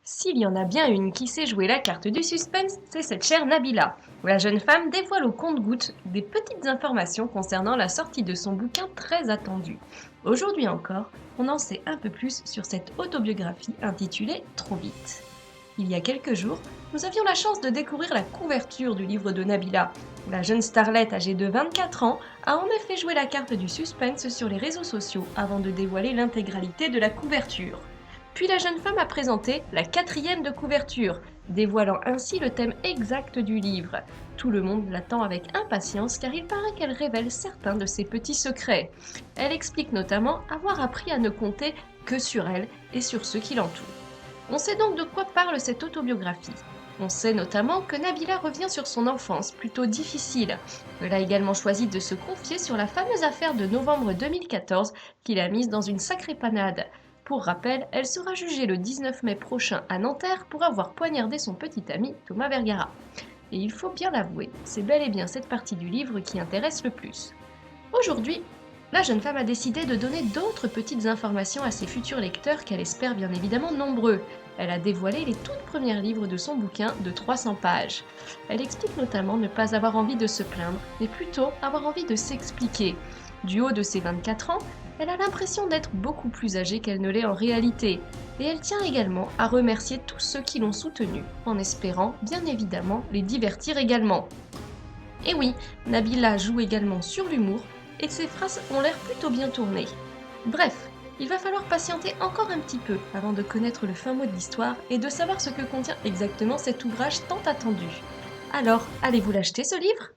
S'il y en a bien une qui sait jouer la carte du suspense, c'est cette chère Nabila, où la jeune femme dévoile au compte-gouttes des petites informations concernant la sortie de son bouquin très attendu. Aujourd'hui encore, on en sait un peu plus sur cette autobiographie intitulée Trop vite. Il y a quelques jours, nous avions la chance de découvrir la couverture du livre de Nabila, où la jeune starlette âgée de 24 ans a en effet joué la carte du suspense sur les réseaux sociaux avant de dévoiler l'intégralité de la couverture. Puis la jeune femme a présenté la quatrième de couverture, dévoilant ainsi le thème exact du livre. Tout le monde l'attend avec impatience car il paraît qu'elle révèle certains de ses petits secrets. Elle explique notamment avoir appris à ne compter que sur elle et sur ceux qui l'entourent. On sait donc de quoi parle cette autobiographie. On sait notamment que Nabila revient sur son enfance plutôt difficile. Elle a également choisi de se confier sur la fameuse affaire de novembre 2014 qui l'a mise dans une sacrée panade. Pour rappel, elle sera jugée le 19 mai prochain à Nanterre pour avoir poignardé son petit ami Thomas Vergara. Et il faut bien l'avouer, c'est bel et bien cette partie du livre qui intéresse le plus. Aujourd'hui, la jeune femme a décidé de donner d'autres petites informations à ses futurs lecteurs qu'elle espère bien évidemment nombreux. Elle a dévoilé les toutes premières livres de son bouquin de 300 pages. Elle explique notamment ne pas avoir envie de se plaindre, mais plutôt avoir envie de s'expliquer. Du haut de ses 24 ans, elle a l'impression d'être beaucoup plus âgée qu'elle ne l'est en réalité. Et elle tient également à remercier tous ceux qui l'ont soutenue, en espérant bien évidemment les divertir également. Et oui, Nabila joue également sur l'humour et ses phrases ont l'air plutôt bien tournées. Bref, il va falloir patienter encore un petit peu avant de connaître le fin mot de l'histoire et de savoir ce que contient exactement cet ouvrage tant attendu. Alors, allez-vous l'acheter ce livre ?